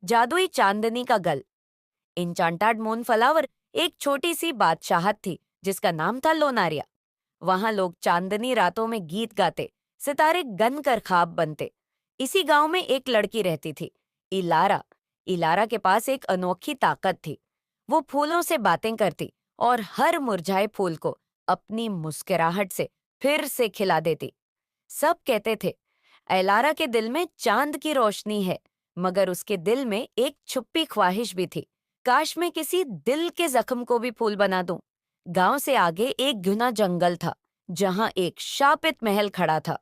जादुई चांदनी का गल। इंचांटाड मूनफ्लावर एक छोटी सी बादशाहत थी जिसका नाम था लोनारिया। वहां लोग चांदनी रातों में गीत गाते, सितारे गन कर ख्वाब बनते। इसी गांव में एक लड़की रहती थी, इलारा। इलारा के पास एक अनोखी ताकत थी। वो फूलों से बातें करती और हर मुरझाए फूल को अपनी मुस्कुराहट से फिर से खिला देती। सब कहते थे, इलारा के दिल में चांद की रोशनी है, मगर उसके दिल में एक छुपी ख्वाहिश भी थी। काश मैं किसी दिल के जख्म को भी फूल बना दूं। गांव से आगे एक घना जंगल था, जहां एक शापित महल खड़ा था।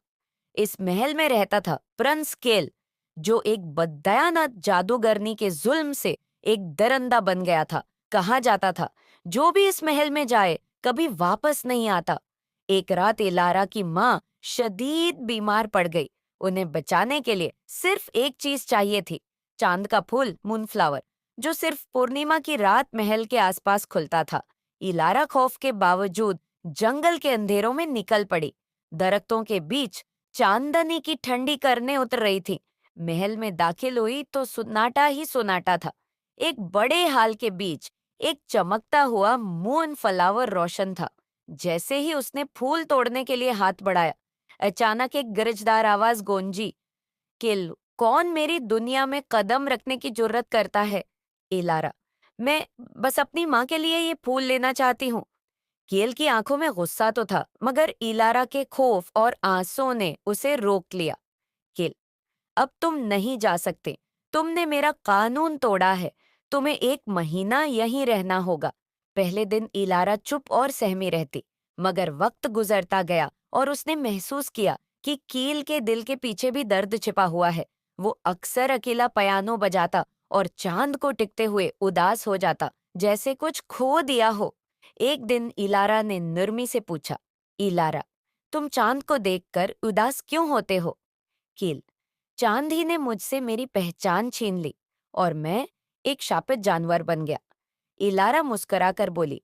इस महल में रहता था प्रिंस केल, जो एक बददयाना जादूगरनी के जुल्म से एक दरंदा बन गया था। कहा जाता था, जो भी इस महल में जाए कभी वापस नहीं आता। एक रात इलारा की माँ शदीद बीमार पड़ गई। उन्हें बचाने के लिए सिर्फ एक चीज चाहिए थी, चांद का फूल मूनफ्लावर, जो सिर्फ पूर्णिमा की रात महल के आसपास खुलता था। इलारा खौफ के बावजूद जंगल के अंधेरों में निकल पड़ी। दरख्तों के बीच चांदनी की ठंडी करने उतर रही थी। महल में दाखिल हुई तो सुनाटा ही सुनाटा था। एक बड़े हाल के बीच एक चमकता हुआ मून फ्लावर रोशन था। जैसे ही उसने फूल तोड़ने के लिए हाथ बढ़ाया, अचानक एक गरजदार आवाज गूंजी, किल कौन मेरी दुनिया में कदम रखने की जुर्रत करता है? इलारा, मैं बस अपनी माँ के लिए ये फूल लेना चाहती हूँ। केल की आंखों में गुस्सा तो था, मगर इलारा के खौफ और आंसुओं ने उसे रोक लिया। केल, अब तुम नहीं जा सकते। तुमने मेरा कानून तोड़ा है। तुम्हें 1 महीना यहीं रहना होगा। पहले दिन इलारा चुप और सहमी रहती, मगर वक्त गुजरता गया और उसने महसूस किया कि कील के दिल के पीछे भी दर्द छिपा हुआ है। वो अक्सर अकेला पियानो बजाता और चांद को टिकते हुए उदास हो जाता, जैसे कुछ खो दिया हो। एक दिन इलारा ने नरमी से पूछा, इलारा, तुम चांद को देखकर उदास क्यों होते हो? कील, चांद ही ने मुझसे मेरी पहचान छीन ली और मैं एक शापित जानवर बन गया। इलारा मुस्कुराकर बोली,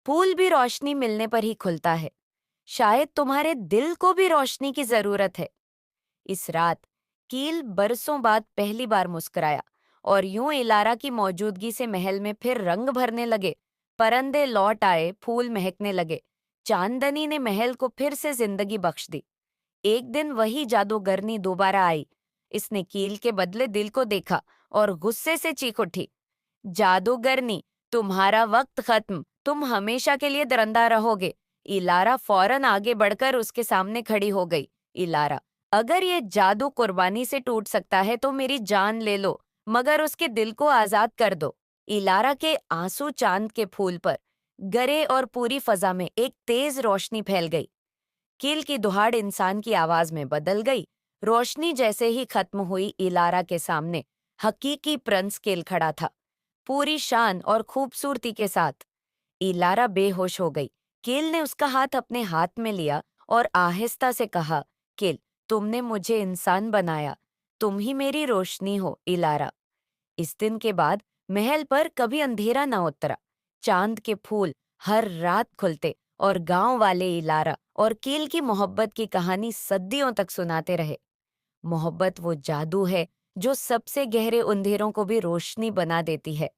फूल भी रोशनी मिलने पर ही खुलता है। शायद तुम्हारे दिल को भी रोशनी की जरूरत है। इस रात कील बरसों बाद पहली बार मुस्कुराया और यूं इलारा की मौजूदगी से महल में फिर रंग भरने लगे। परिंदे लौट आए, फूल महकने लगे। चांदनी ने महल को फिर से जिंदगी बख्श दी। एक दिन वही जादूगरनी दोबारा आई। इसने कील के बदले दिल को देखा और गुस्से से चीख उठी, जादूगरनी, तुम्हारा वक्त खत्म। तुम हमेशा के लिए दरंदा रहोगे। इलारा फौरन आगे बढ़कर उसके सामने खड़ी हो गई। इलारा, अगर ये जादू कुर्बानी से टूट सकता है तो मेरी जान ले लो, मगर उसके दिल को आजाद कर दो। इलारा के आंसू चांद के फूल पर गरे और पूरी फजा में एक तेज रोशनी फैल गई। कील की दुहाड़ इंसान की आवाज में बदल गई। रोशनी जैसे ही खत्म हुई, इलारा के सामने हकीकी प्रिंस कील खड़ा था, पूरी शान और खूबसूरती के साथ। इलारा बेहोश हो गई। कील ने उसका हाथ अपने हाथ में लिया और आहिस्ता से कहा, कील, तुमने मुझे इंसान बनाया। तुम ही मेरी रोशनी हो, इलारा। इस दिन के बाद महल पर कभी अंधेरा न उतरा। चांद के फूल हर रात खुलते और गांव वाले इलारा और कील की मोहब्बत की कहानी सदियों तक सुनाते रहे। मोहब्बत वो जादू है जो सबसे गहरे अंधेरों को भी रोशनी बना देती है।